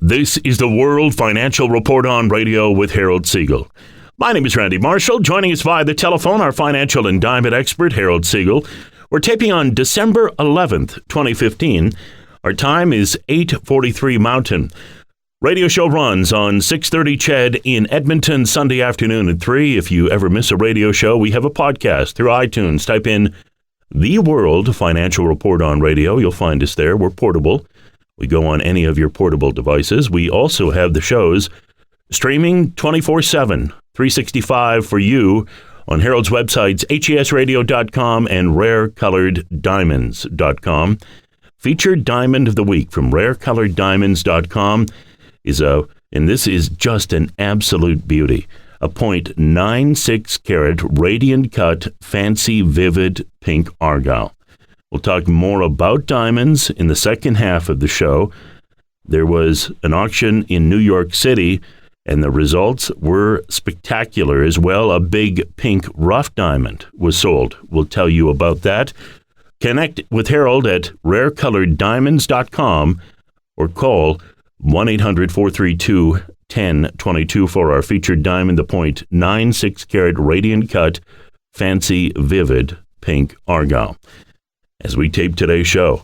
This is the World Financial Report on Radio with Harold Siegel. My name is Randy Marshall. Joining us via the telephone, our financial and diamond expert, Harold Siegel. We're taping on December 11th, 2015. Our time is 8:43 Mountain. Radio show runs on 6:30 CHED in Edmonton, Sunday afternoon at 3. If you ever miss a radio show, we have a podcast through iTunes. Type in The World Financial Report on Radio. You'll find us there. We're portable. We go on any of your portable devices. We also have the shows streaming 24/7, 365 for you on Harold's websites, HESradio.com and rarecoloreddiamonds.com. Featured Diamond of the Week from rarecoloreddiamonds.com and this is just an absolute beauty. A .96 carat radiant cut, fancy, vivid pink argyle. We'll talk more about diamonds in the second half of the show. There was an auction in New York City, and the results were spectacular as well. A big pink rough diamond was sold. We'll tell you about that. Connect with Harold at rarecoloreddiamonds.com or call 1-800-432-1022 for our featured diamond, the .96 carat radiant cut, fancy, vivid pink argyle. As we tape today's show.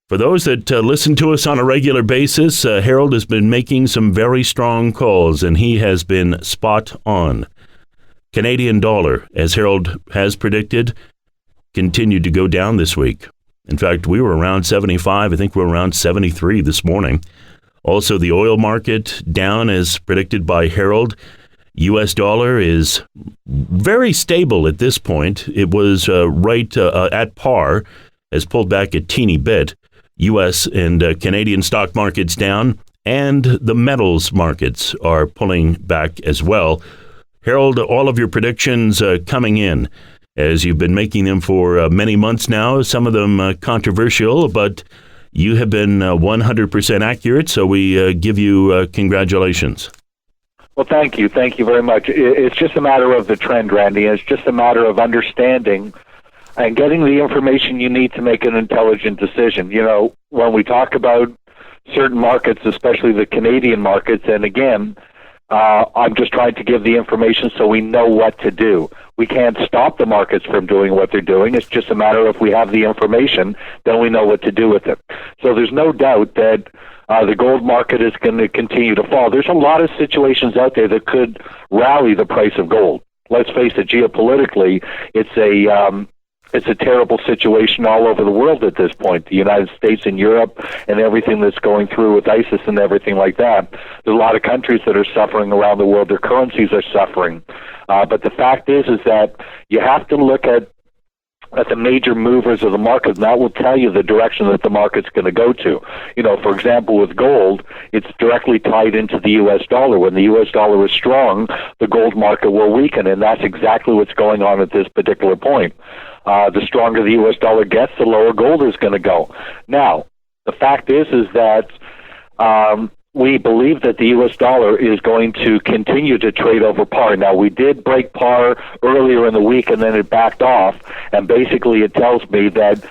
For those that listen to us on a regular basis, Harold has been making some very strong calls, and he has been spot on. Canadian dollar, as Harold has predicted, continued to go down this week. In fact, we were around 75. I think we're around 73 this morning. Also, the oil market down as predicted by Harold. U.S. dollar is very stable at this point. It was right at par, has pulled back a teeny bit. U.S. and Canadian stock markets down, and the metals markets are pulling back as well. Harold, all of your predictions coming in, as you've been making them for many months now, some of them controversial, but you have been 100% accurate, so we give you congratulations. Well, thank you. Thank you very much. It's just a matter of the trend, Randy. It's just a matter of understanding and getting the information you need to make an intelligent decision. You know, when we talk about certain markets, especially the Canadian markets, and again, I'm just trying to give the information so we know what to do. We can't stop the markets from doing what they're doing. It's just a matter of if we have the information, then we know what to do with it. So there's no doubt that the gold market is going to continue to fall. There's a lot of situations out there that could rally the price of gold. Let's face it, geopolitically, it's a terrible situation all over the world at this point. The United States and Europe and everything that's going through with ISIS and everything like that. There's a lot of countries that are suffering around the world. Their currencies are suffering. But the fact is that you have to look at the major movers of the market, and that will tell you the direction that the market's going to go to. You know, for example, with gold, it's directly tied into the U.S. dollar. When the U.S. dollar is strong, the gold market will weaken, and that's exactly what's going on at this particular point. The stronger the U.S. dollar gets, the lower gold is going to go. Now, the fact is that we believe that the U.S. dollar is going to continue to trade over par. Now, we did break par earlier in the week, and then it backed off, and basically it tells me that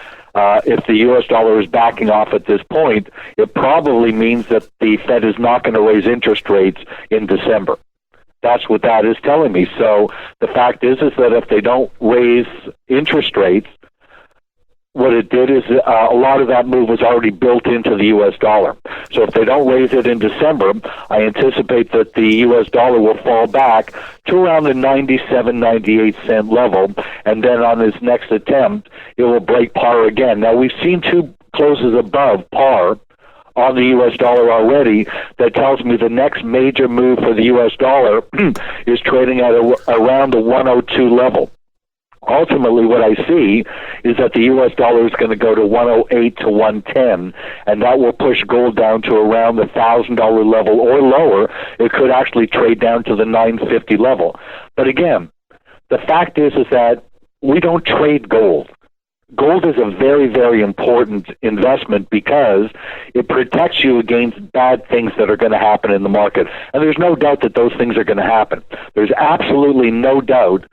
if the U.S. dollar is backing off at this point, it probably means that the Fed is not going to raise interest rates in December. That's what that is telling me. So the fact is that if they don't raise interest rates, what it did is a lot of that move was already built into the U.S. dollar. So if they don't raise it in December, I anticipate that the U.S. dollar will fall back to around the 97, 98 cent level, and then on its next attempt, it will break par again. Now, we've seen two closes above par on the U.S. dollar already. That tells me the next major move for the U.S. dollar is trading at around the 102 level. Ultimately, what I see is that the U.S. dollar is going to go to 108 to 110, and that will push gold down to around the $1,000 level or lower. It could actually trade down to the 950 level. But again, the fact is that we don't trade gold. Gold is a very, very important investment because it protects you against bad things that are going to happen in the market. And there's no doubt that those things are going to happen. There's absolutely no doubt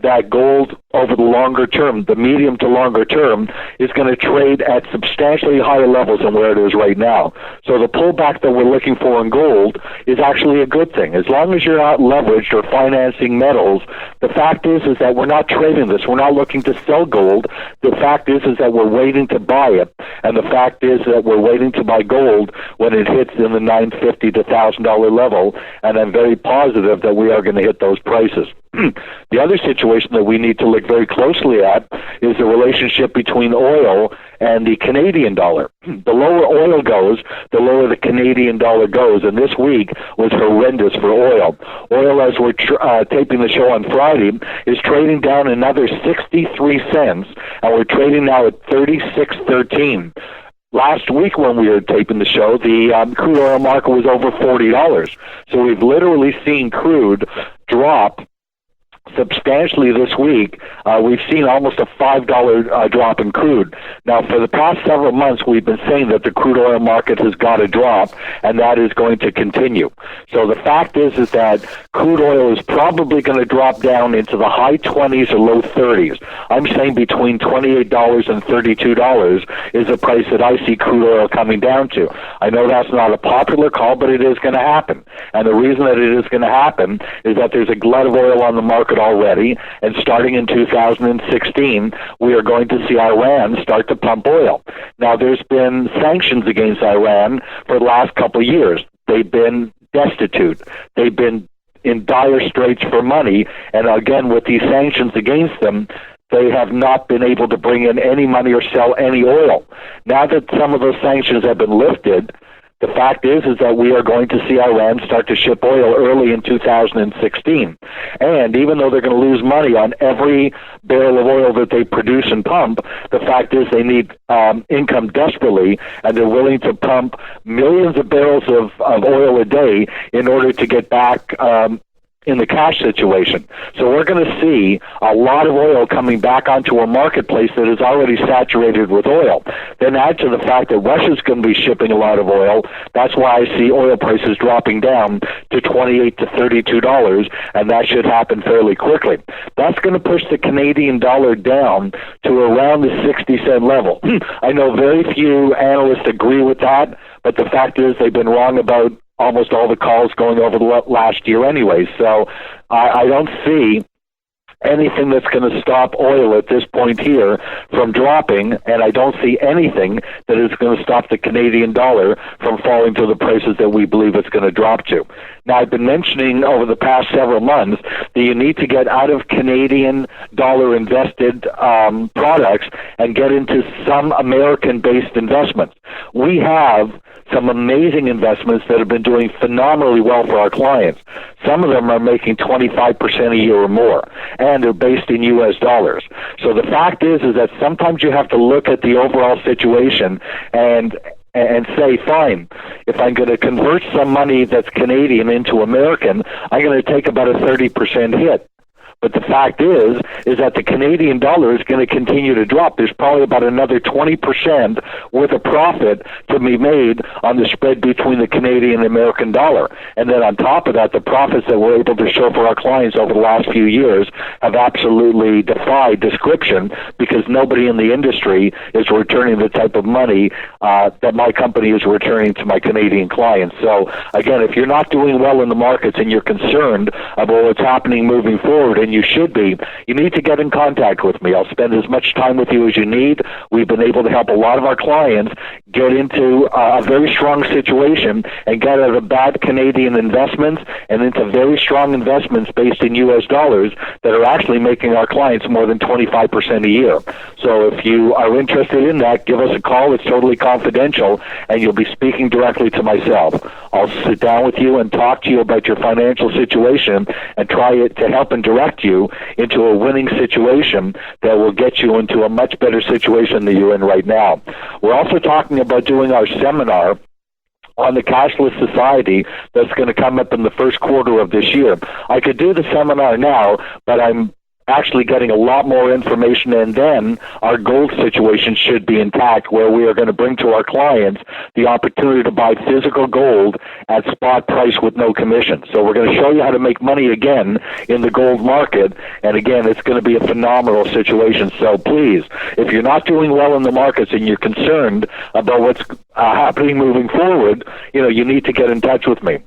that gold over the longer term, the medium to longer term, is going to trade at substantially higher levels than where it is right now. So the pullback that we're looking for in gold is actually a good thing. As long as you're not leveraged or financing metals, the fact is that we're not trading this. We're not looking to sell gold. The fact is that we're waiting to buy it. And the fact is that we're waiting to buy gold when it hits in the $950 to $1,000 level. And I'm very positive that we are going to hit those prices. The other situation that we need to look very closely at is the relationship between oil and the Canadian dollar. The lower oil goes, the lower the Canadian dollar goes, and this week was horrendous for oil. Oil, as we're taping the show on Friday, is trading down another 63 cents, and we're trading now at 36.13. Last week when we were taping the show, the crude oil market was over $40. So we've literally seen crude drop substantially this week. We've seen almost a $5 drop in crude. Now, for the past several months, we've been saying that the crude oil market has got to drop, and that is going to continue. So the fact is that crude oil is probably going to drop down into the high 20s or low 30s. I'm saying between $28 and $32 is the price that I see crude oil coming down to. I know that's not a popular call, but it is going to happen. And the reason that it is going to happen is that there's a glut of oil on the market already, and starting in 2016, we are going to see Iran start to pump oil. Now, there's been sanctions against Iran for the last couple of years. They've been destitute. They've been in dire straits for money, and again, with these sanctions against them, they have not been able to bring in any money or sell any oil. Now that some of those sanctions have been lifted, the fact is that we are going to see Iran start to ship oil early in 2016. And even though they're going to lose money on every barrel of oil that they produce and pump, the fact is they need income desperately, and they're willing to pump millions of barrels of oil a day in order to get back in the cash situation. So we're going to see a lot of oil coming back onto a marketplace that is already saturated with oil. Then add to the fact that Russia's going to be shipping a lot of oil. That's why I see oil prices dropping down to $28 to $32, and that should happen fairly quickly. That's going to push the Canadian dollar down to around the 60-cent level. I know very few analysts agree with that, but the fact is they've been wrong about almost all the calls going over the last year anyway. So I don't see anything that's going to stop oil at this point here from dropping, and I don't see anything that is going to stop the Canadian dollar from falling to the prices that we believe it's going to drop to. Now, I've been mentioning over the past several months that you need to get out of Canadian dollar invested products and get into some American-based investments. We have some amazing investments that have been doing phenomenally well for our clients. Some of them are making 25% a year or more, and they're based in U.S. dollars. So the fact is that sometimes you have to look at the overall situation and say, fine, if I'm going to convert some money that's Canadian into American, I'm going to take about a 30% hit. But the fact is that the Canadian dollar is going to continue to drop. There's probably about another 20% worth of profit to be made on the spread between the Canadian and American dollar. And then on top of that, the profits that we're able to show for our clients over the last few years have absolutely defied description, because nobody in the industry is returning the type of money that my company is returning to my Canadian clients. So again, if you're not doing well in the markets and you're concerned about what's happening moving forward, and you should be, you need to get in contact with me. I'll spend as much time with you as you need. We've been able to help a lot of our clients get into a very strong situation and get out of bad Canadian investments and into very strong investments based in U.S. dollars that are actually making our clients more than 25% a year. So if you are interested in that, give us a call. It's totally confidential, and you'll be speaking directly to myself. I'll sit down with you and talk to you about your financial situation and try to help and direct you into a winning situation that will get you into a much better situation than you're in right now. We're also talking about doing our seminar on the cashless society that's going to come up in the first quarter of this year. I could do the seminar now, but I'm actually getting a lot more information, and then our gold situation should be intact, where we are going to bring to our clients the opportunity to buy physical gold at spot price with no commission. So we're going to show you how to make money again in the gold market, and again, it's going to be a phenomenal situation. So please, if you're not doing well in the markets and you're concerned about what's happening moving forward, you need to get in touch with me.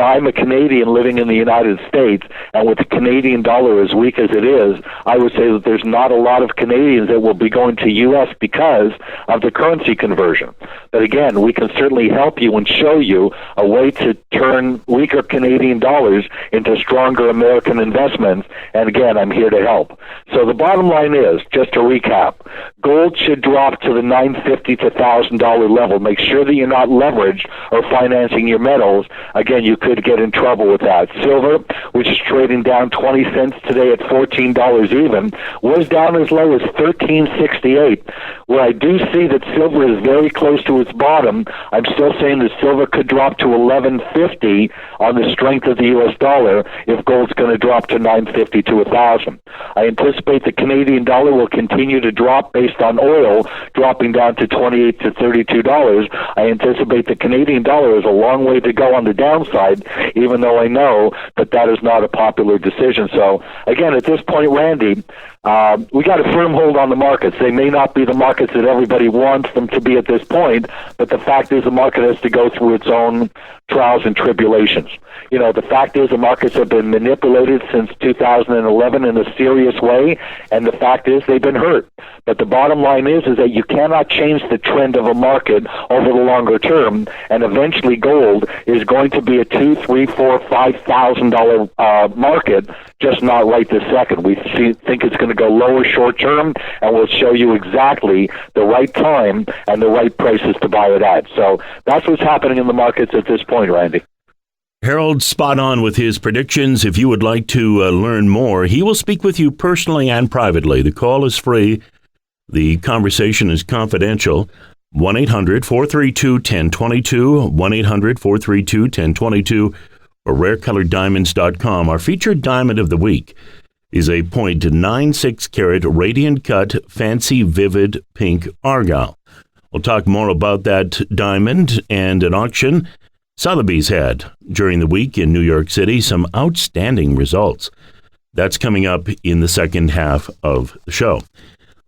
I'm a Canadian living in the United States, and with the Canadian dollar as weak as it is, I would say that there's not a lot of Canadians that will be going to U.S. because of the currency conversion. But again, we can certainly help you and show you a way to turn weaker Canadian dollars into stronger American investments. And again, I'm here to help. So the bottom line is, just to recap, gold should drop to the $950 to $1,000 level. Make sure that you're not leveraged or financing your metals. Again, you could get in trouble with that. Silver, which is trading down 20 cents today at $14 even, was down as low as $13.68. Where I do see that silver is very close to its bottom, I'm still saying that silver could drop to $11.50 on the strength of the U.S. dollar if gold's going to drop to $950 to $1,000. I anticipate the Canadian dollar will continue to drop based on oil dropping down to $28 to $32. I anticipate the Canadian dollar is a long way to go on the downside, even though I know that is not a popular decision. So again, at this point, Randy, we got a firm hold on the markets. They may not be the markets that everybody wants them to be at this point, but the fact is the market has to go through its own trials and tribulations. The fact is the markets have been manipulated since 2011 in a serious way, and the fact is they've been hurt. But the bottom line is that you cannot change the trend of a market over the longer term, and eventually gold is going to be a $2,000, $3,000, $4,000, $5,000 market, just not right this second. We think it's going to go lower short term, and we'll show you exactly the right time and the right prices to buy it at. So that's what's happening in the markets at this point, Randy. Harold's spot on with his predictions. If you would like to learn more, he will speak with you personally and privately. The call is free. The conversation is confidential. 1-800-432-1022, 1-800-432-1022, or rarecoloreddiamonds.com. Our featured diamond of the week is a 0.96 carat radiant cut fancy vivid pink argyle. We'll talk more about that diamond and an auction Sotheby's had during the week in New York City. Some outstanding results. That's coming up in the second half of the show.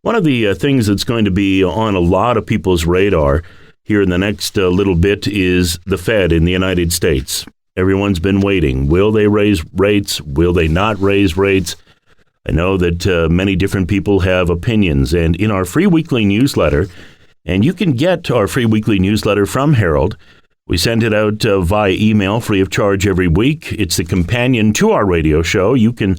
One of the things that's going to be on a lot of people's radar here in the next little bit is the Fed in the United States. Everyone's been waiting. Will they raise rates? Will they not raise rates? I know that many different people have opinions. And in our free weekly newsletter, and you can get our free weekly newsletter from Harold, we send it out via email free of charge every week. It's the companion to our radio show. You can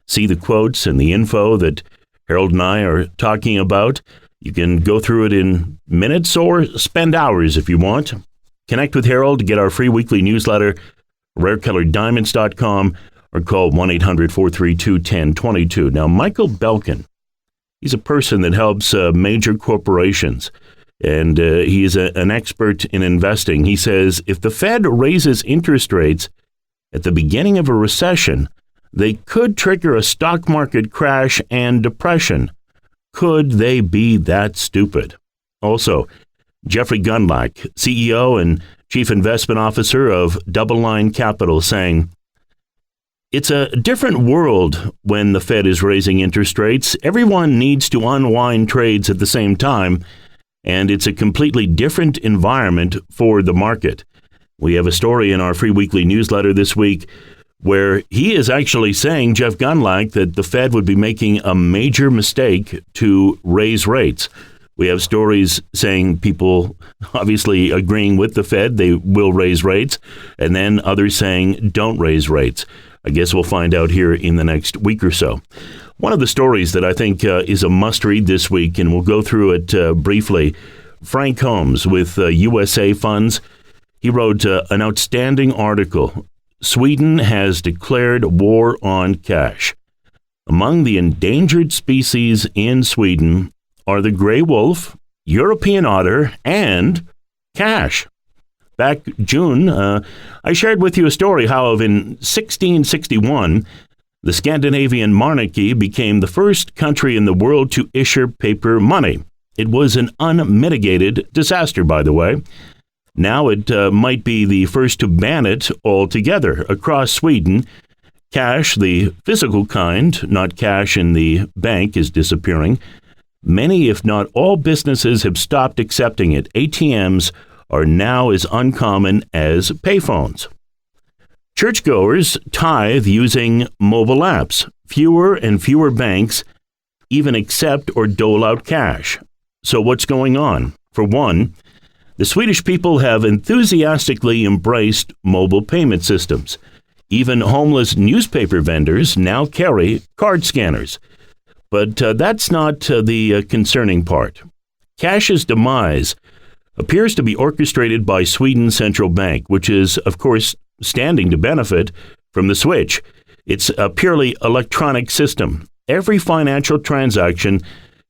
see the quotes and the info that Harold and I are talking about. You can go through it in minutes or spend hours if you want. Connect with Harold to get our free weekly newsletter, rarecoloreddiamonds.com, or call 1-800-432-1022. Now, Michael Belkin, he's a person that helps major corporations, and he is an expert in investing. He says if the Fed raises interest rates at the beginning of a recession, they could trigger a stock market crash and depression. Could they be that stupid? Also, Jeffrey Gundlach, CEO and Chief Investment Officer of Double Line Capital, saying, it's a different world when the Fed is raising interest rates. Everyone needs to unwind trades at the same time, and it's a completely different environment for the market. We have a story in our free weekly newsletter this week where he is actually saying, Jeff Gundlach, that the Fed would be making a major mistake to raise rates. We have stories saying people obviously agreeing with the Fed, they will raise rates, and then others saying don't raise rates. I guess we'll find out here in the next week or so. One of the stories that I think is a must-read this week, and we'll go through it briefly, Frank Holmes with USA Funds. He wrote an outstanding article. Sweden has declared war on cash. Among the endangered species in Sweden are the gray wolf, European otter, and cash. Back June, I shared with you a story how in 1661, The Scandinavian monarchy became the first country in the world to issue paper money. It was an unmitigated disaster, by the way. Now it might be the first to ban it altogether across Sweden. Cash, the physical kind, not cash in the bank, is disappearing. Many, if not all, businesses have stopped accepting it. ATMs are now as uncommon as payphones. Churchgoers tithe using mobile apps. Fewer and fewer banks even accept or dole out cash. So what's going on? For one, the Swedish people have enthusiastically embraced mobile payment systems. Even homeless newspaper vendors now carry card scanners. But that's not the concerning part. Cash's demise appears to be orchestrated by Sweden's central bank, which is, of course, standing to benefit from the switch. It's a purely electronic system. Every financial transaction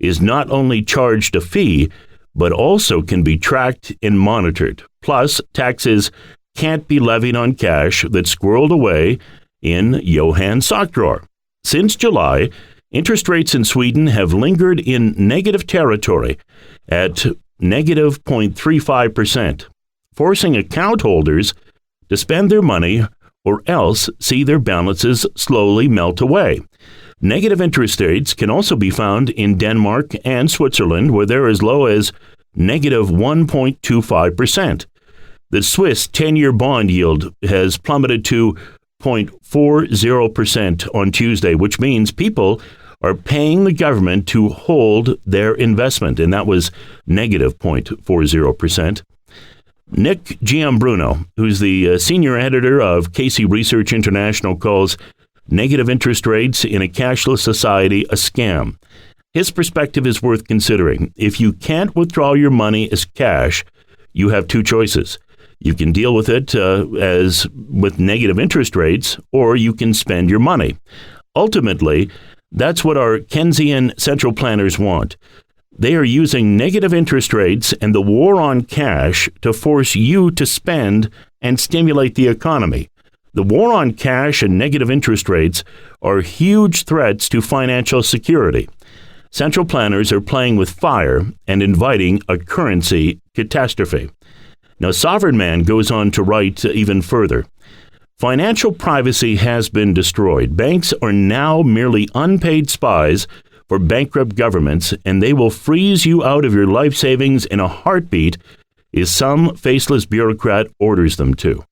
is not only charged a fee, but also can be tracked and monitored. Plus, taxes can't be levied on cash that's squirreled away in Johan's sock drawer. Since July, interest rates in Sweden have lingered in negative territory at negative 0.35%, forcing account holders to spend their money or else see their balances slowly melt away. Negative interest rates can also be found in Denmark and Switzerland, where they're as low as negative 1.25%. The Swiss 10-year bond yield has plummeted to 0.40% on Tuesday, which means people are paying the government to hold their investment, and that was negative 0.40%. Nick Giambruno, who's the senior editor of Casey Research International, calls negative interest rates in a cashless society a scam. His perspective is worth considering. If you can't withdraw your money as cash, you have two choices. You can deal with it as with negative interest rates, or you can spend your money. Ultimately, that's what our Keynesian central planners want. They are using negative interest rates and the war on cash to force you to spend and stimulate the economy. The war on cash and negative interest rates are huge threats to financial security. Central planners are playing with fire and inviting a currency catastrophe. Now, Sovereign Man goes on to write even further. Financial privacy has been destroyed. Banks are now merely unpaid spies for bankrupt governments, and they will freeze you out of your life savings in a heartbeat if some faceless bureaucrat orders them to.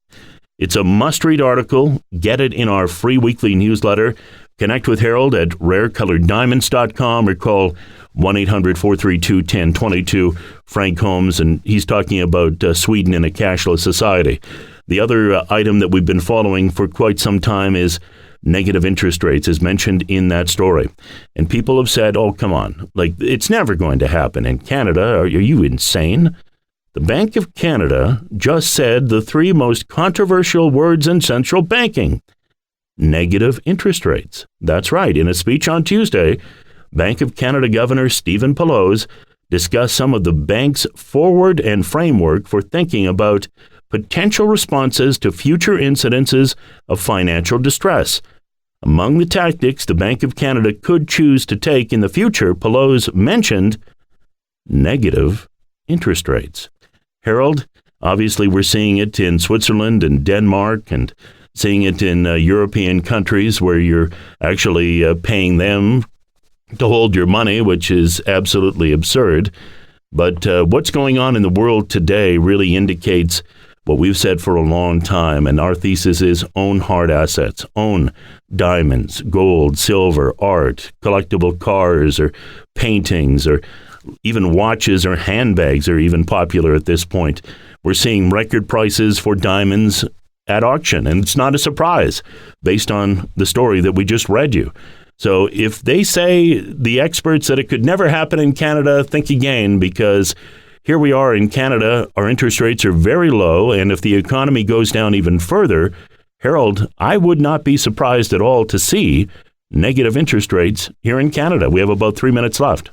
It's a must-read article. Get it in our free weekly newsletter. Connect with Harold at rareColoredDiamonds.com or call 1-800-432-1022, Frank Holmes, and he's talking about Sweden in a cashless society. The other item that we've been following for quite some time is negative interest rates, as mentioned in that story. And people have said, oh, come on, like it's never going to happen in Canada. Are you insane? The Bank of Canada just said the three most controversial words in central banking: negative interest rates. That's right. In a speech on Tuesday, Bank of Canada Governor Stephen Poloz discussed some of the bank's forward and framework for thinking about potential responses to future incidences of financial distress. Among the tactics the Bank of Canada could choose to take in the future, Poloz mentioned negative interest rates. Harold, obviously we're seeing it in Switzerland and Denmark and seeing it in European countries where you're actually paying them to hold your money, which is absolutely absurd. But what's going on in the world today really indicates what we've said for a long time, and our thesis is own hard assets, own diamonds, gold, silver, art, collectible cars or paintings, or even watches or handbags are even popular at this point. We're seeing record prices for diamonds at auction, and it's not a surprise based on the story that we just read you. So if they say, the experts, that it could never happen in Canada, think again, because here we are in Canada, our interest rates are very low, and if the economy goes down even further, Harold, I would not be surprised at all to see negative interest rates here in Canada. We have about 3 minutes left.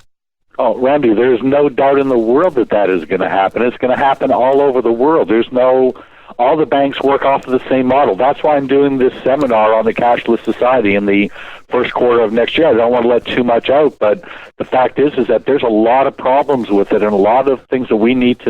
Oh, Randy, there's no doubt in the world that is going to happen. It's going to happen all over the world. There's no all the banks work off of the same model. That's why I'm doing this seminar on the cashless society in the first quarter of next year. I don't want to let too much out, but the fact is that there's a lot of problems with it and a lot of things that we need to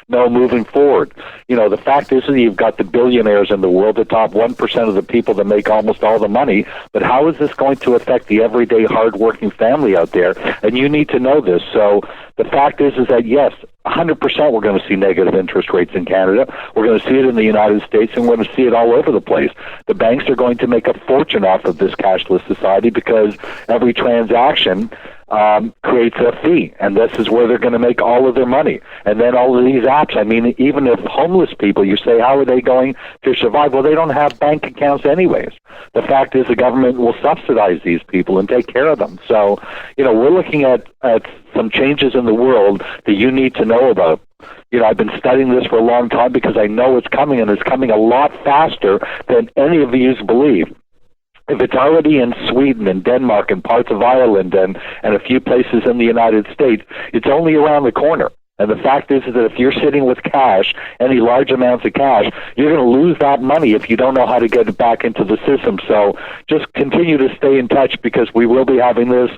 know moving forward. The fact is that you've got the billionaires in the world, the top 1% of the people that make almost all the money, but how is this going to affect the everyday hard-working family out there? And you need to know this. So the fact is that, yes, 100% we're going to see negative interest rates in Canada. We're going to see it in the United States, and we're going to see it all over the place. The banks are going to make a fortune off of this cashless society because every transaction creates a fee, and this is where they're going to make all of their money. And then all of these apps, I mean, even if homeless people, you say, how are they going to survive? Well, they don't have bank accounts anyways. The fact is the government will subsidize these people and take care of them. So, we're looking at some changes in the world that you need to know about. I've been studying this for a long time because I know it's coming, and it's coming a lot faster than any of you believe. If it's already in Sweden and Denmark and parts of Ireland and a few places in the United States, it's only around the corner. And the fact is that if you're sitting with cash, any large amounts of cash, you're going to lose that money if you don't know how to get it back into the system. So just continue to stay in touch because we will be having this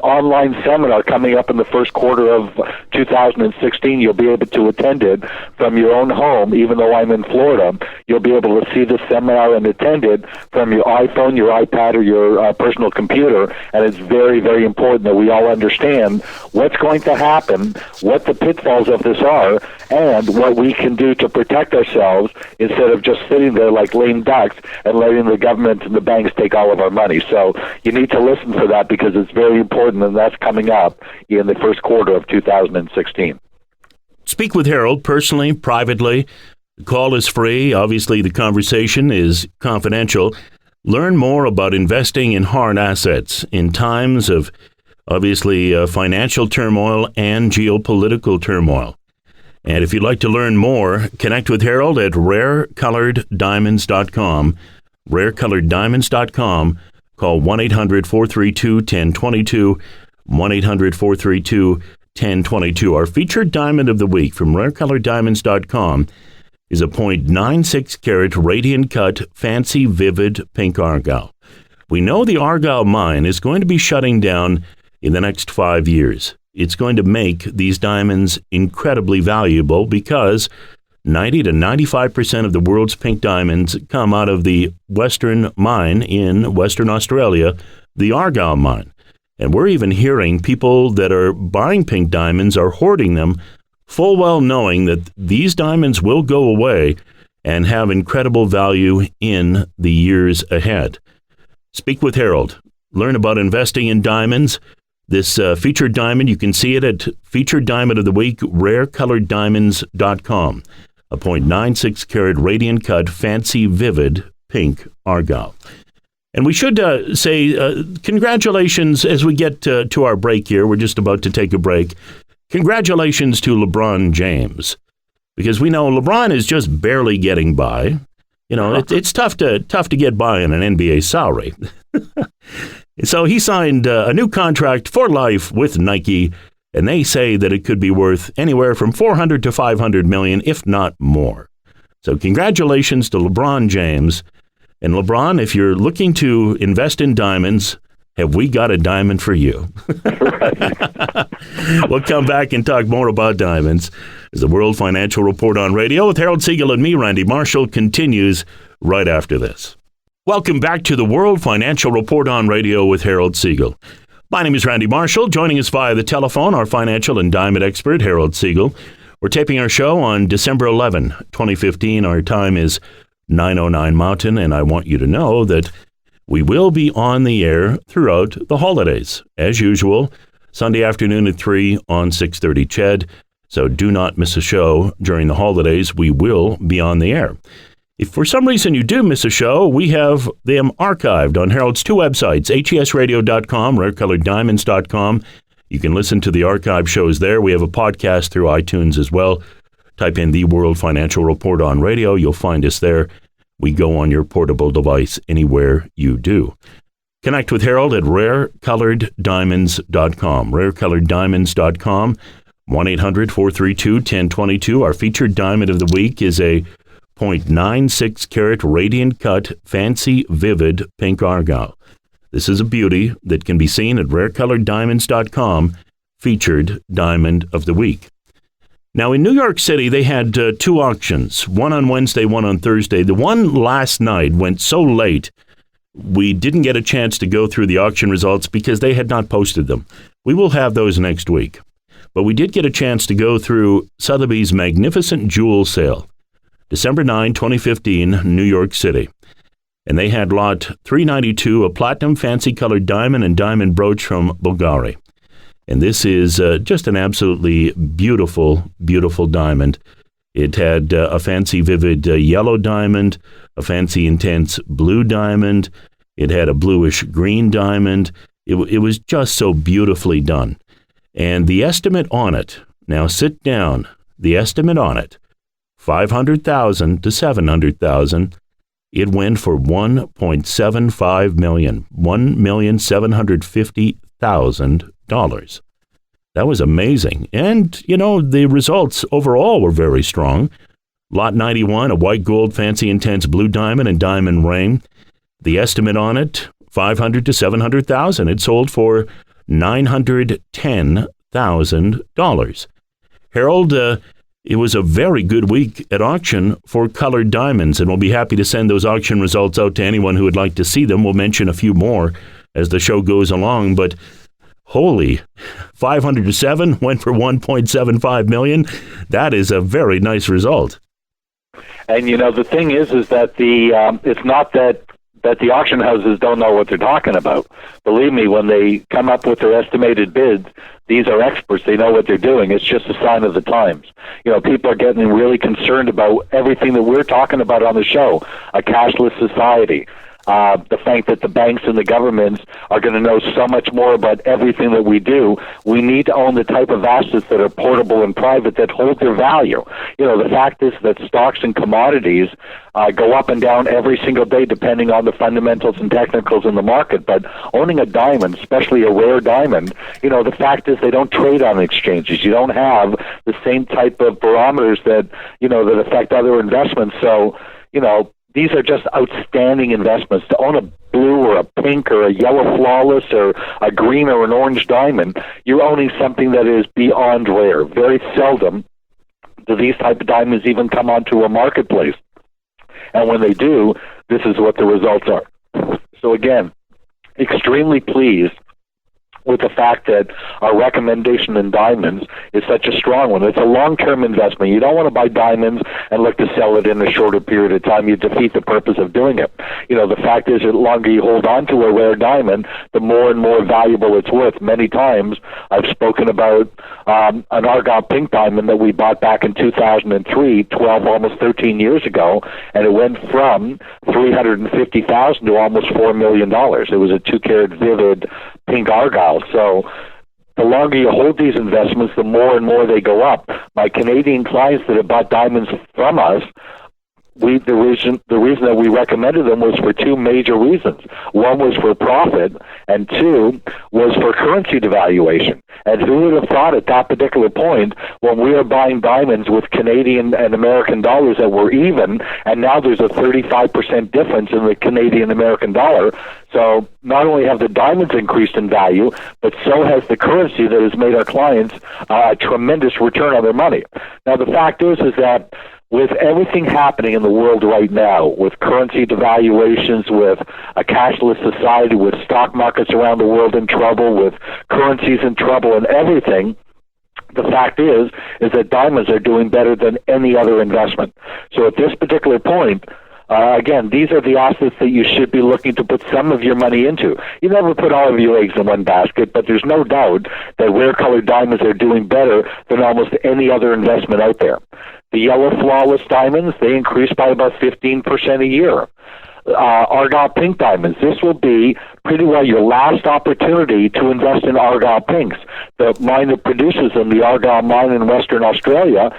online seminar coming up in the first quarter of 2016. You'll be able to attend it from your own home, even though I'm in Florida. You'll be able to see the seminar and attend it from your iPhone, your iPad, or your personal computer. And it's very, very important that we all understand what's going to happen, what the pitfalls of this are, and what we can do to protect ourselves instead of just sitting there like lame ducks and letting the government and the banks take all of our money. So you need to listen for that because it's very important, and that's coming up in the first quarter of 2016. Speak with Harold personally, privately. The call is free. Obviously, the conversation is confidential. Learn more about investing in hard assets in times of obviously financial turmoil and geopolitical turmoil. And if you'd like to learn more, connect with Harold at rarecoloreddiamonds.com, rarecoloreddiamonds.com. Call 1-800-432-1022, 1-800-432-1022. Our featured diamond of the week from rarecoloreddiamonds.com is a .96 carat radiant cut fancy vivid pink argyle. We know the argyle mine is going to be shutting down in the next 5 years. It's going to make these diamonds incredibly valuable because 90 to 95% of the world's pink diamonds come out of the Western mine in Western Australia, the Argyle mine. And we're even hearing people that are buying pink diamonds are hoarding them, full well knowing that these diamonds will go away and have incredible value in the years ahead. Speak with Harold. Learn about investing in diamonds. This featured diamond, you can see it at Featured Diamond of the Week, rarecoloreddiamonds.com. A .96 carat radiant cut, fancy, vivid pink argyle. And we should say congratulations as we get to our break here. We're just about to take a break. Congratulations to LeBron James, because we know LeBron is just barely getting by. It's tough to get by on an NBA salary. So he signed a new contract for life with Nike, and they say that it could be worth anywhere from $400 to $500 million, if not more. So congratulations to LeBron James. And LeBron, if you're looking to invest in diamonds, have we got a diamond for you? We'll come back and talk more about diamonds as the World Financial Report on Radio with Harold Siegel and me, Randy Marshall, continues right after this. Welcome back to the World Financial Report on Radio with Harold Siegel. My name is Randy Marshall. Joining us via the telephone, our financial and diamond expert, Harold Siegel. We're taping our show on December 11, 2015. Our time is 9:09 Mountain, and I want you to know that we will be on the air throughout the holidays, as usual, Sunday afternoon at 3 on 630 CHED. So do not miss a show during the holidays. We will be on the air. If for some reason you do miss a show, we have them archived on Harold's two websites, HESradio.com, rarecoloreddiamonds.com. You can listen to the archive shows there. We have a podcast through iTunes as well. Type in the World Financial Report on Radio. You'll find us there. We go on your portable device anywhere you do. Connect with Harold at rarecoloreddiamonds.com, rarecoloreddiamonds.com, 1-800-432-1022. Our featured diamond of the week is a 0.96 carat radiant cut fancy vivid pink argyle. This is a beauty that can be seen at rarecoloreddiamonds.com, featured Diamond of the Week. Now, in New York City, they had two auctions, one on Wednesday, one on Thursday. The one last night went so late, we didn't get a chance to go through the auction results because they had not posted them. We will have those next week. But we did get a chance to go through Sotheby's Magnificent Jewel Sale, December 9, 2015, New York City. And they had lot 392, a platinum fancy-colored diamond and diamond brooch from Bulgari. And this is just an absolutely beautiful, beautiful diamond. It had a fancy vivid yellow diamond, a fancy intense blue diamond. It had a bluish green diamond. It was just so beautifully done. And the estimate on it, now sit down, the estimate on it, $500,000 to $700,000. It went for $1.75 million, $1,750,000. That was amazing. And, you know, the results overall were very strong. Lot 91, a white gold fancy intense blue diamond and diamond ring. The estimate on it, $500,000 to $700,000. It sold for $910,000. Harold, it was a very good week at auction for colored diamonds, and we'll be happy to send those auction results out to anyone who would like to see them. We'll mention a few more as the show goes along, but holy, 500 to 7 went for $1.75 million. That is a very nice result. And, you know, the thing is that it's not that the auction houses don't know what they're talking about. Believe me, when they come up with their estimated bids, these are experts. They know what they're doing. It's just a sign of the times. You know, people are getting really concerned about everything that we're talking about on the show, a cashless society. The fact that the banks and the governments are going to know so much more about everything that we do. We need to own the type of assets that are portable and private that hold their value. You know, the fact is that stocks and commodities go up and down every single day depending on the fundamentals and technicals in the market. But owning a diamond, especially a rare diamond, you know, the fact is they don't trade on exchanges. You don't have the same type of barometers that, you know, that affect other investments. So, you know, these are just outstanding investments. To own a blue or a pink or a yellow flawless or a green or an orange diamond, you're owning something that is beyond rare. Very seldom do these type of diamonds even come onto a marketplace. And when they do, this is what the results are. So again, extremely pleased with the fact that our recommendation in diamonds is such a strong one. It's a long-term investment. You don't want to buy diamonds and look to sell it in a shorter period of time. You defeat the purpose of doing it. You know, the fact is that the longer you hold on to a rare diamond, the more and more valuable it's worth. Many times I've spoken about an Argyle pink diamond that we bought back in 2003, 12, almost 13 years ago, and it went from $350,000 to almost $4 million. It was a 2-carat vivid pink Argyle. So the longer you hold these investments, the more and more they go up. My Canadian clients that have bought diamonds from us, the reason that we recommended them was for two major reasons. One was for profit, and two was for currency devaluation. And who would have thought at that particular point, when we were buying diamonds with Canadian and American dollars that were even, and now there's a 35% difference in the Canadian American dollar. So not only have the diamonds increased in value, but so has the currency that has made our clients a tremendous return on their money. Now the fact is that with everything happening in the world right now, with currency devaluations, with a cashless society, with stock markets around the world in trouble, with currencies in trouble and everything, the fact is that diamonds are doing better than any other investment. So at this particular point, again, these are the assets that you should be looking to put some of your money into. You never put all of your eggs in one basket, but there's no doubt that rare-colored diamonds are doing better than almost any other investment out there. The yellow flawless diamonds, they increase by about 15% a year. Argyle pink diamonds. This will be pretty well your last opportunity to invest in Argyle pinks. The mine that produces them, the Argyle mine in Western Australia,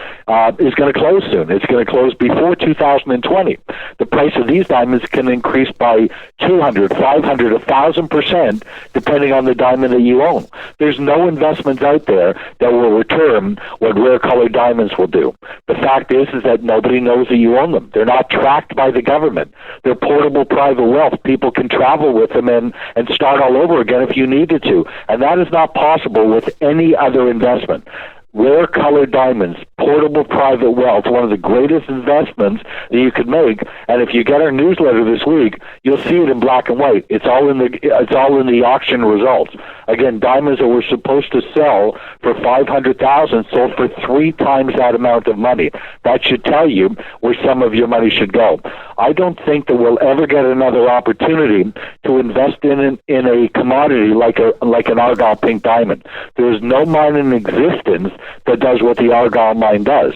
is going to close soon. It's going to close before 2020. The price of these diamonds can increase by 200, 500, 1,000%, depending on the diamond that you own. There's no investments out there that will return what rare colored diamonds will do. The fact is that nobody knows that you own them. They're not tracked by the government. They're portable private wealth. People can travel with them and start all over again if you needed to. And that is not possible with any other investment. Rare colored diamonds, portable private wealth, one of the greatest investments that you could make. And if you get our newsletter this week, you'll see it in black and white. It's all in the auction results. Again, diamonds that were supposed to sell for $500,000 sold for 3 times that amount of money. That should tell you where some of your money should go. I don't think that we'll ever get another opportunity to invest in a commodity like an Argyle pink diamond. There is no mine in existence that does what the Argyle mine does.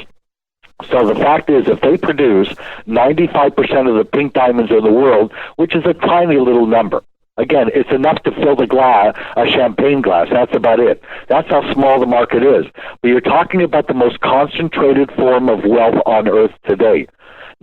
So the fact is, if they produce 95% of the pink diamonds in the world, which is a tiny little number, again, it's enough to fill a champagne glass. That's about it. That's how small the market is. But you're talking about the most concentrated form of wealth on Earth today.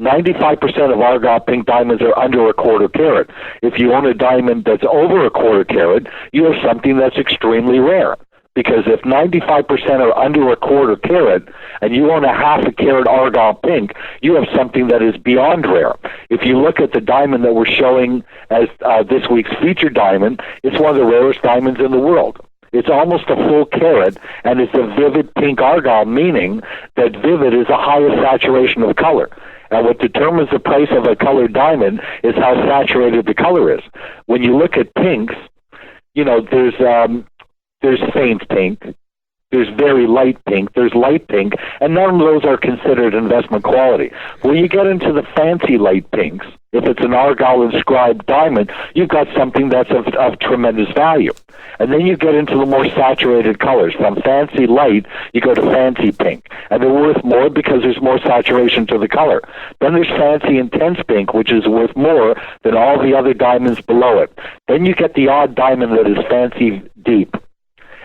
95% of Argyle pink diamonds are under a quarter carat. If you own a diamond that's over a quarter carat, you have something that's extremely rare. Because if 95% are under a quarter carat and you own a half a carat Argyle pink, you have something that is beyond rare. If you look at the diamond that we're showing as this week's featured diamond, it's one of the rarest diamonds in the world. It's almost a full carat, and it's a vivid pink Argyle, meaning that vivid is a higher saturation of color. And what determines the price of a colored diamond is how saturated the color is. When you look at pinks, there's faint pink, there's very light pink, there's light pink, and none of those are considered investment quality. When you get into the fancy light pinks, if it's an Argyle inscribed diamond, you've got something that's of tremendous value. And then you get into the more saturated colors. From fancy light, you go to fancy pink. And they're worth more because there's more saturation to the color. Then there's fancy intense pink, which is worth more than all the other diamonds below it. Then you get the odd diamond that is fancy deep.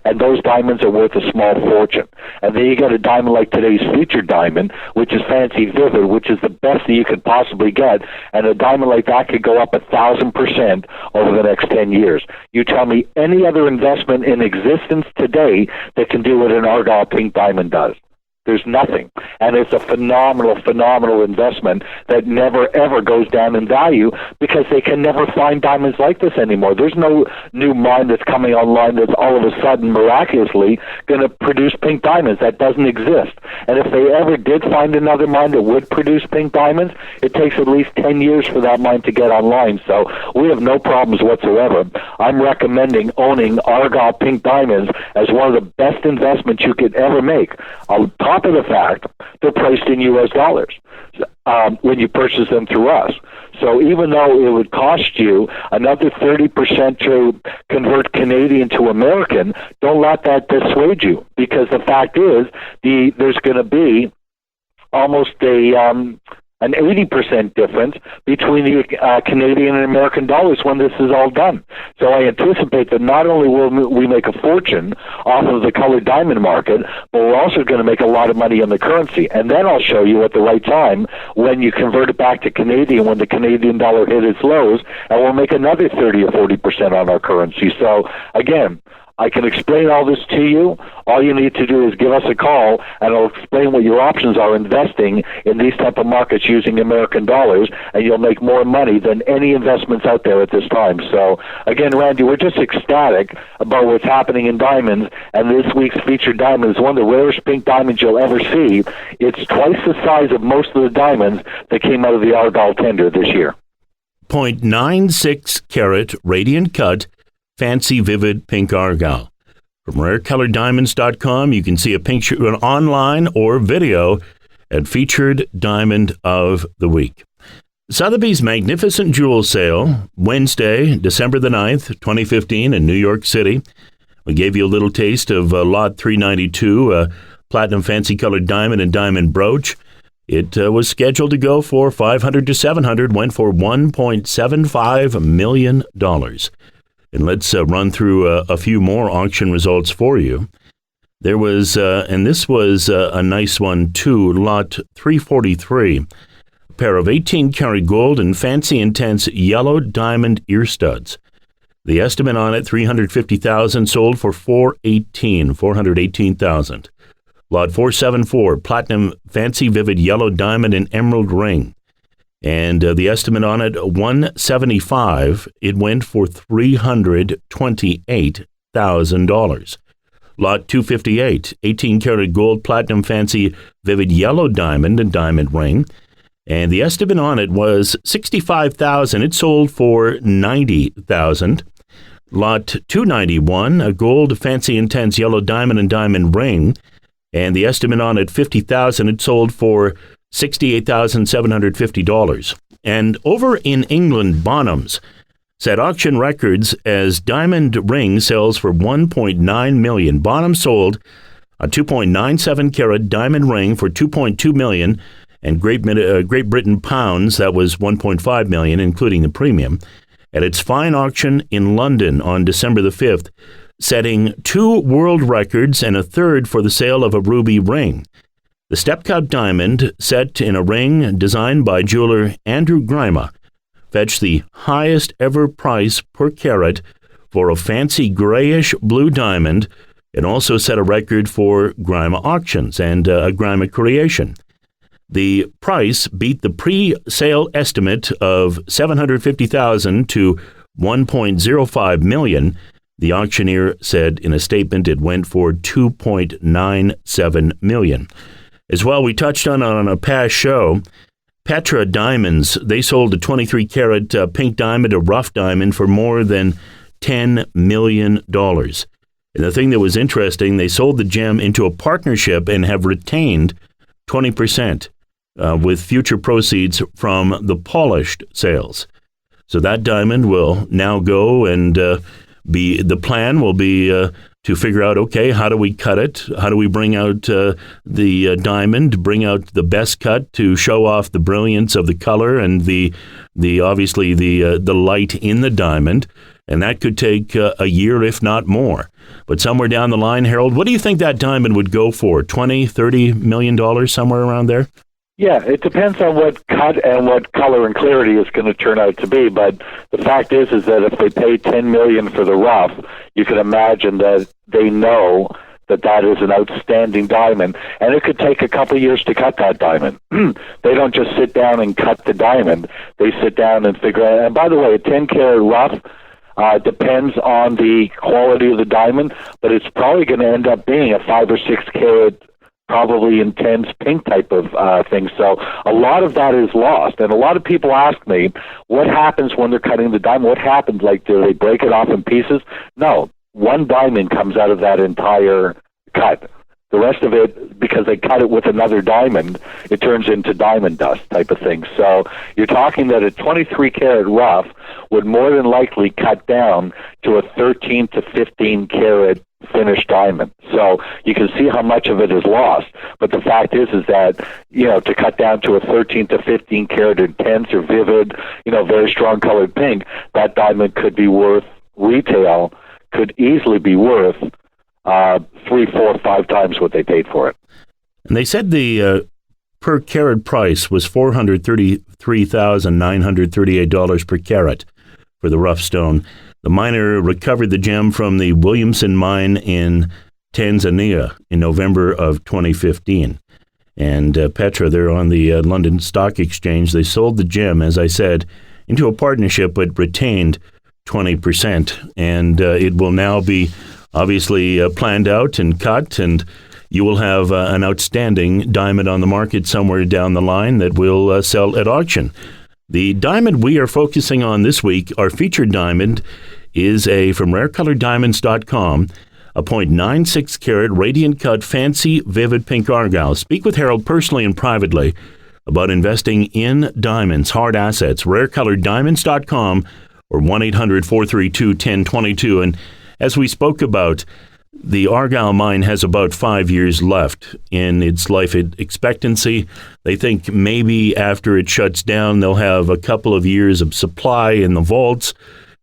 And those diamonds are worth a small fortune. And then you get a diamond like today's featured diamond, which is fancy vivid, which is the best that you could possibly get. And a diamond like that could go up 1,000% over the next 10 years. You tell me any other investment in existence today that can do what an Argyle pink diamond does. There's nothing. And it's a phenomenal investment that never, ever goes down in value because they can never find diamonds like this anymore. There's no new mine that's coming online that's all of a sudden miraculously going to produce pink diamonds. That doesn't exist. And if they ever did find another mine that would produce pink diamonds, it takes at least 10 years for that mine to get online. So we have no problems whatsoever. I'm recommending owning Argyle pink diamonds as one of the best investments you could ever make. On top of the fact, they're priced in U.S. dollars when you purchase them through us. So even though it would cost you another 30% to convert Canadian to American, don't let that dissuade you, because the fact is there's going to be almost an 80% difference between the Canadian and American dollars when this is all done. So I anticipate that not only will we make a fortune off of the colored diamond market, but we're also going to make a lot of money on the currency. And then I'll show you at the right time when you convert it back to Canadian, when the Canadian dollar hit its lows, and we'll make another 30 or 40% on our currency. So again, I can explain all this to you. All you need to do is give us a call, and I'll explain what your options are investing in these type of markets using American dollars, and you'll make more money than any investments out there at this time. So, again, Randy, we're just ecstatic about what's happening in diamonds, and this week's featured diamond is one of the rarest pink diamonds you'll ever see. It's twice the size of most of the diamonds that came out of the Argyle tender this year. 0.96 carat radiant cut, fancy vivid pink Argyle. From rarecoloreddiamonds.com, you can see a picture online or video at Featured Diamond of the Week. Sotheby's Magnificent Jewel Sale, Wednesday, December the 9th, 2015 in New York City. We gave you a little taste of Lot 392, Platinum Fancy Colored Diamond and Diamond Brooch. It was scheduled to go for $500 to $700, went for $1.75 million. And let's run through a few more auction results for you. There was, and this was a nice one too, lot 343, a pair of 18-karat gold and fancy intense yellow diamond ear studs. The estimate on it, $350,000, sold for $418,000. Lot 474, platinum fancy vivid yellow diamond and emerald ring. And the estimate on it, $175,000. It went for $328,000. Lot 258, 18-karat gold platinum fancy vivid yellow diamond and diamond ring. And the estimate on it was $65,000. It sold for $90,000. Lot 291, a gold fancy intense yellow diamond and diamond ring. And the estimate on it, $50,000. It sold for $68,750. And over in England, Bonhams set auction records as diamond ring sells for $1.9 million. Bonham sold a 2.97 carat diamond ring for $2.2 million, and Great Britain pounds, that was $1.5 million, including the premium, at its fine auction in London on December the 5th, setting 2 world records and a third for the sale of a ruby ring. The step-cut diamond, set in a ring designed by jeweler Andrew Grima, fetched the highest ever price per carat for a fancy grayish blue diamond, and also set a record for Grima auctions and a Grima creation. The price beat the pre-sale estimate of $750,000 to $1.05 million. The auctioneer said in a statement it went for $2.97 million. As well, we touched on a past show, Petra Diamonds. They sold a 23-karat pink diamond, a rough diamond, for more than $10 million. And the thing that was interesting, they sold the gem into a partnership and have retained 20% with future proceeds from the polished sales. So that diamond will now go and the plan will be to figure out, okay, how do we cut it? How do we bring out the diamond, bring out the best cut to show off the brilliance of the color and the obviously the light in the diamond? And that could take a year, if not more. But somewhere down the line, Harold, what do you think that diamond would go for? $20-30 million, somewhere around there? Yeah, it depends on what cut and what color and clarity is going to turn out to be. But the fact is that if they pay $10 million for the rough, you can imagine that they know that that is an outstanding diamond, and it could take a couple of years to cut that diamond. They don't just sit down and cut the diamond; they sit down and figure out. And by the way, a 10-karat rough depends on the quality of the diamond, but it's probably going to end up being a 5 or 6 carat. Probably intense pink type of thing. So a lot of that is lost. And a lot of people ask me, what happens when they're cutting the diamond? What happens? Like, do they break it off in pieces? No. One diamond comes out of that entire cut. The rest of it, because they cut it with another diamond, it turns into diamond dust type of thing. So you're talking that a 23-karat rough would more than likely cut down to a 13 to 15-karat finished diamond. So you can see how much of it is lost. But the fact is that, to cut down to a 13 to 15 karat intense or vivid, very strong colored pink, that diamond could be worth, retail could easily be worth 3, 4, 5 times what they paid for it. And they said the per carat price was $433,938 per carat for the rough stone. The miner recovered the gem from the Williamson mine in Tanzania in November of 2015. And Petra, they're on the London Stock Exchange. They sold the gem, as I said, into a partnership but retained 20%. And it will now be obviously planned out and cut, and you will have an outstanding diamond on the market somewhere down the line that will sell at auction. The diamond we are focusing on this week, our featured diamond, is from rarecoloreddiamonds.com, a 0.96 carat radiant cut fancy vivid pink argyle. Speak with Harold personally and privately about investing in diamonds, hard assets. rarecoloreddiamonds.com or 1-800-432-1022. And as we spoke about, The Argyle mine has about 5 years left in its life expectancy. They think maybe after it shuts down, they'll have a couple of years of supply in the vaults,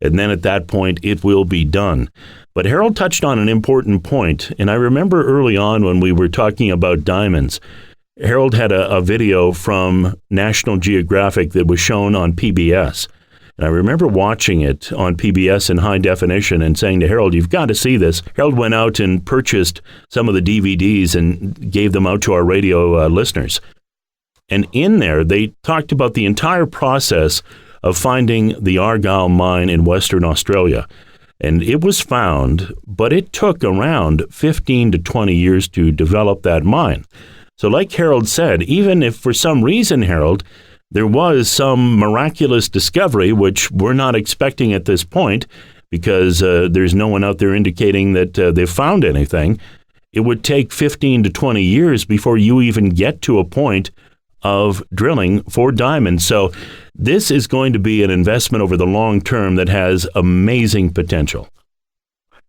and then at that point, it will be done. But Harold touched on an important point, and I remember early on when we were talking about diamonds, Harold had a video from National Geographic that was shown on PBS. And I remember watching it on PBS in high definition and saying to Harold, you've got to see this. Harold went out and purchased some of the DVDs and gave them out to our radio listeners. And in there, they talked about the entire process of finding the Argyle mine in Western Australia. And it was found, but it took around 15 to 20 years to develop that mine. So like Harold said, even if for some reason, Harold, there was some miraculous discovery, which we're not expecting at this point because there's no one out there indicating that they've found anything. It would take 15 to 20 years before you even get to a point of drilling for diamonds. So this is going to be an investment over the long term that has amazing potential.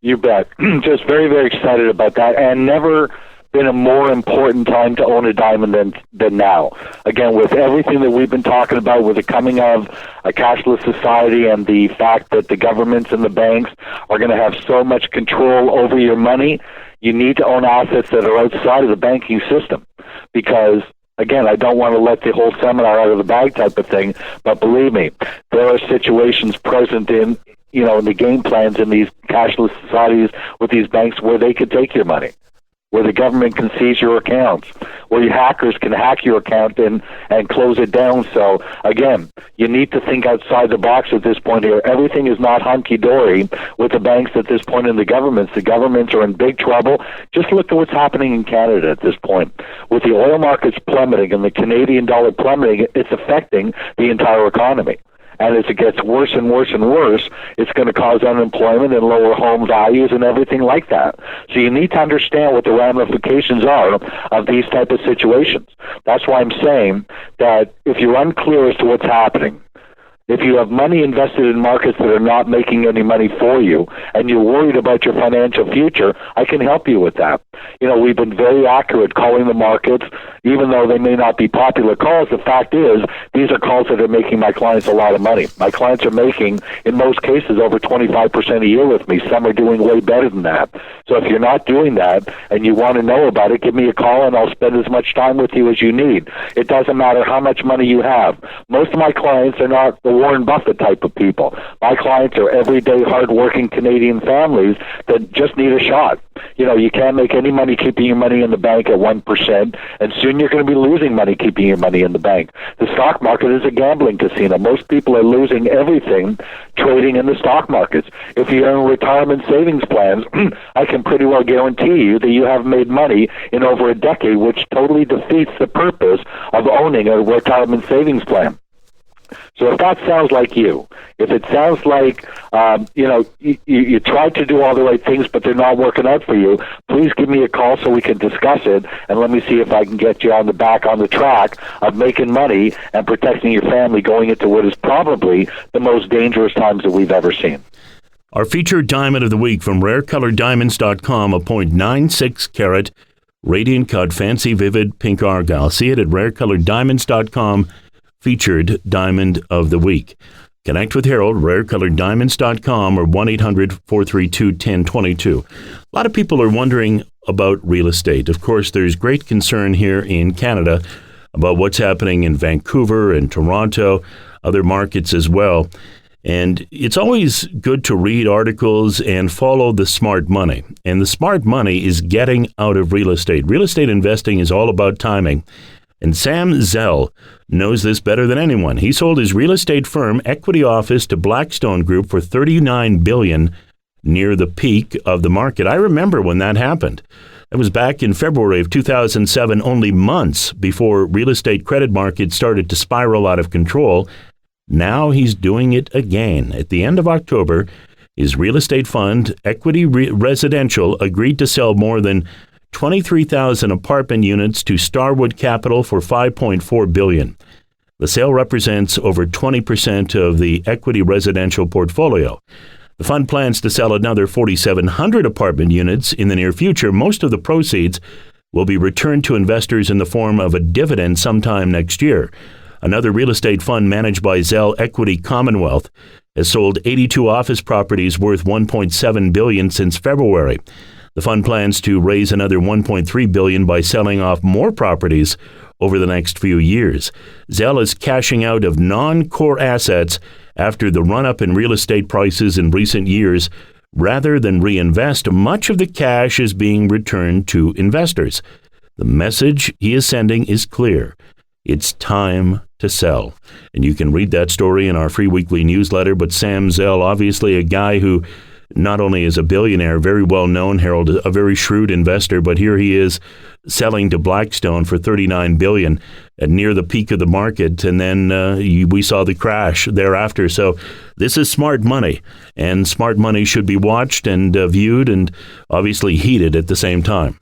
You bet. Just very, very excited about that, and never been a more important time to own a diamond than now. Again, with everything that we've been talking about, with the coming of a cashless society and the fact that the governments and the banks are going to have so much control over your money, you need to own assets that are outside of the banking system. Because, again, I don't want to let the whole seminar out of the bag type of thing, but believe me, there are situations present in the game plans in these cashless societies with these banks where they could take your money, where the government can seize your accounts, where your hackers can hack your account and close it down. So, again, you need to think outside the box at this point here. Everything is not hunky-dory with the banks at this point in the governments. The governments are in big trouble. Just look at what's happening in Canada at this point. With the oil markets plummeting and the Canadian dollar plummeting, it's affecting the entire economy. And as it gets worse and worse and worse, it's going to cause unemployment and lower home values and everything like that. So you need to understand what the ramifications are of these type of situations. That's why I'm saying that if you're unclear as to what's happening, if you have money invested in markets that are not making any money for you, and you're worried about your financial future, I can help you with that. We've been very accurate calling the markets, even though they may not be popular calls. The fact is, these are calls that are making my clients a lot of money. My clients are making, in most cases, over 25% a year with me. Some are doing way better than that. So if you're not doing that and you want to know about it, give me a call and I'll spend as much time with you as you need. It doesn't matter how much money you have. Most of my clients are not the Warren Buffett type of people. My clients are everyday, hard-working Canadian families that just need a shot. You can't make any money keeping your money in the bank at 1%, and soon you're going to be losing money keeping your money in the bank. The stock market is a gambling casino. Most people are losing everything trading in the stock markets. If you're in retirement savings plans, I can pretty well guarantee you that you haven't made money in over a decade, which totally defeats the purpose of owning a retirement savings plan. So if that sounds like you, if it sounds like, you tried to do all the right things, but they're not working out for you, please give me a call so we can discuss it, and let me see if I can get you on the track of making money and protecting your family going into what is probably the most dangerous times that we've ever seen. Our featured diamond of the week from rarecoloreddiamonds.com, a 0.96 carat radiant cut fancy vivid pink Argyle. See it at rarecoloreddiamonds.com. Featured Diamond of the Week. Connect with Harold, rarecoloreddiamonds.com or 1-800-432-1022. A lot of people are wondering about real estate. Of course, there's great concern here in Canada about what's happening in Vancouver and Toronto, other markets as well. And it's always good to read articles and follow the smart money. And the smart money is getting out of real estate. Real estate investing is all about timing. And Sam Zell knows this better than anyone. He sold his real estate firm Equity Office to Blackstone Group for $39 billion near the peak of the market. I remember when that happened. That was back in February of 2007, only months before real estate credit markets started to spiral out of control. Now he's doing it again. At the end of October, his real estate fund, Equity Residential, agreed to sell more than 23,000 apartment units to Starwood Capital for $5.4 billion. The sale represents over 20% of the Equity Residential portfolio. The fund plans to sell another 4,700 apartment units in the near future. Most of the proceeds will be returned to investors in the form of a dividend sometime next year. Another real estate fund managed by Zell Equity Commonwealth has sold 82 office properties worth $1.7 billion since February. The fund plans to raise another $1.3 billion by selling off more properties over the next few years. Zell is cashing out of non-core assets after the run-up in real estate prices in recent years. Rather than reinvest, much of the cash is being returned to investors. The message he is sending is clear. It's time to sell. And you can read that story in our free weekly newsletter. But Sam Zell, obviously a guy who not only is a billionaire, very well known, Harold, a very shrewd investor, but here he is selling to Blackstone for $39 billion at near the peak of the market. And then we saw the crash thereafter. So this is smart money, and smart money should be watched and viewed and obviously heeded at the same time.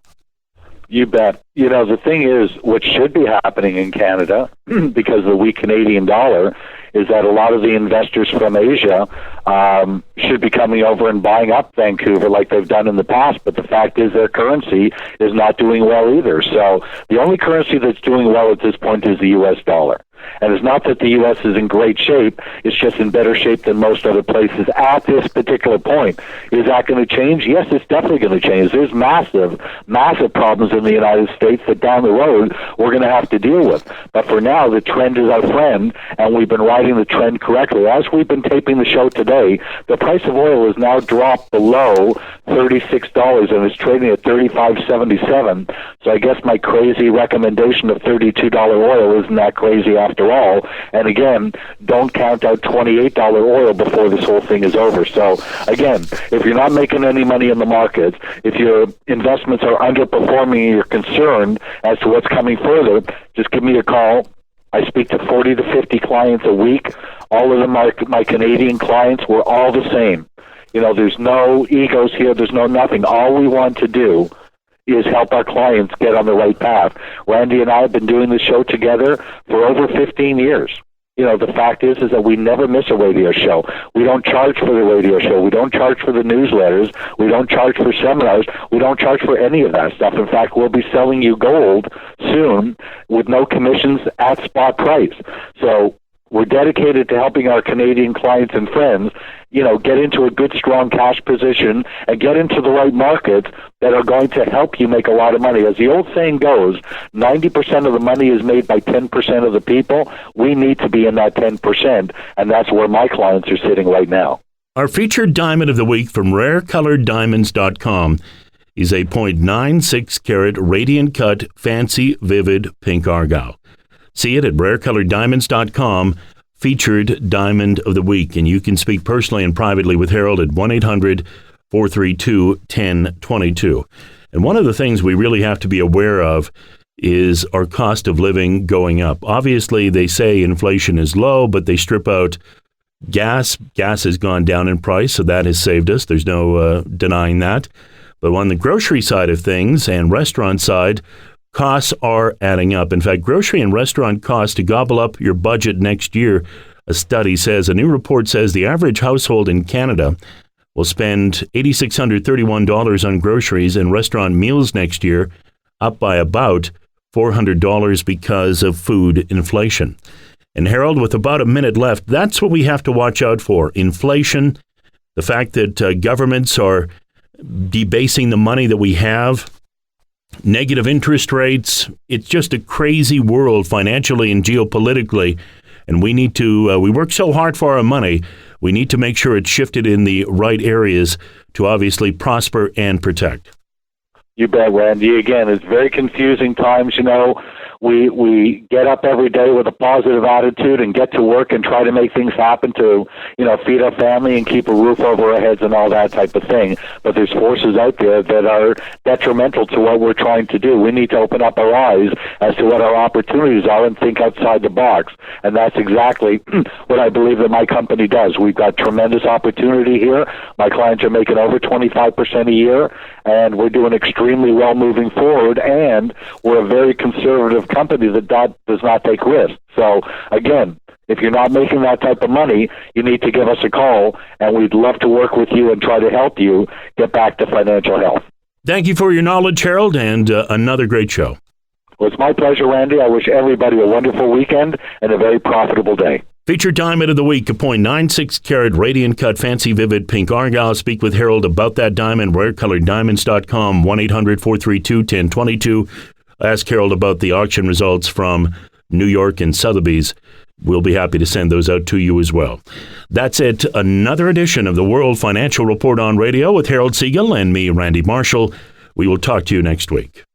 You bet. You know, the thing is, what should be happening in Canada, because of the weak Canadian dollar, is that a lot of the investors from Asia should be coming over and buying up Vancouver like they've done in the past. But the fact is their currency is not doing well either. So the only currency that's doing well at this point is the U.S. dollar. And it's not that the U.S. is in great shape. It's just in better shape than most other places at this particular point. Is that going to change? Yes, it's definitely going to change. There's massive, massive problems in the United States that down the road we're going to have to deal with. But for now, the trend is our friend, and we've been riding the trend correctly. As we've been taping the show today, the price of oil has now dropped below $36 and is trading at $35.77. So I guess my crazy recommendation of $32 oil isn't that crazy after all. And again, don't count out $28 oil before this whole thing is over. So again, if you're not making any money in the markets, if your investments are underperforming and you're concerned as to what's coming further, just give me a call. I speak to 40 to 50 clients a week. All of them are my Canadian clients. We're all the same. You know, there's no egos here. There's no nothing. All we want to do is help our clients get on the right path. Randy and I have been doing this show together for over 15 years. You know, the fact is that we never miss a radio show. We don't charge for the radio show. We don't charge for the newsletters. We don't charge for seminars. We don't charge for any of that stuff. In fact, we'll be selling you gold soon with no commissions at spot price. So we're dedicated to helping our Canadian clients and friends, you know, get into a good, strong cash position and get into the right markets that are going to help you make a lot of money. As the old saying goes, 90% of the money is made by 10% of the people. We need to be in that 10%, and that's where my clients are sitting right now. Our featured diamond of the week from rarecoloreddiamonds.com is a 0.96 carat radiant cut fancy vivid pink argyle. See it at rarecoloreddiamonds.com, featured diamond of the week. And you can speak personally and privately with Harold at 1-800-432-1022. And one of the things we really have to be aware of is our cost of living going up. Obviously, they say inflation is low, but they strip out gas. Gas has gone down in price, so that has saved us. There's no denying that. But on the grocery side of things and restaurant side, costs are adding up. In fact, grocery and restaurant costs to gobble up your budget next year, a new report says the average household in Canada will spend $8,631 on groceries and restaurant meals next year, up by about $400 because of food inflation. And Harold, with about a minute left, that's what we have to watch out for. Inflation, the fact that governments are debasing the money that we have, negative interest rates. It's just a crazy world financially and geopolitically. And we need to, we work so hard for our money, we need to make sure it's shifted in the right areas to obviously prosper and protect. You bet, Randy. Again, it's very confusing times, you know. We get up every day with a positive attitude and get to work and try to make things happen to, you know, feed our family and keep a roof over our heads and all that type of thing. But there's forces out there that are detrimental to what we're trying to do. We need to open up our eyes as to what our opportunities are and think outside the box. And that's exactly what I believe that my company does. We've got tremendous opportunity here. My clients are making over 25% a year, and we're doing extremely well moving forward, and we're a very conservative company that does not take risks. So, again, If you're not making that type of money, you need to give us a call, and we'd love to work with you and try to help you get back to financial health. Thank you for your knowledge, Harold, and another great show. Well, it's my pleasure, Randy. I wish everybody a wonderful weekend and a very profitable day. Featured Diamond of the Week, a 0.96-carat radiant cut fancy vivid pink argyle. Speak with Harold about that diamond, rarecoloreddiamonds.com, 1-800-432-1022. Ask Harold about the auction results from New York and Sotheby's. We'll be happy to send those out to you as well. That's it. Another edition of the World Financial Report on Radio with Harold Siegel and me, Randy Marshall. We will talk to you next week.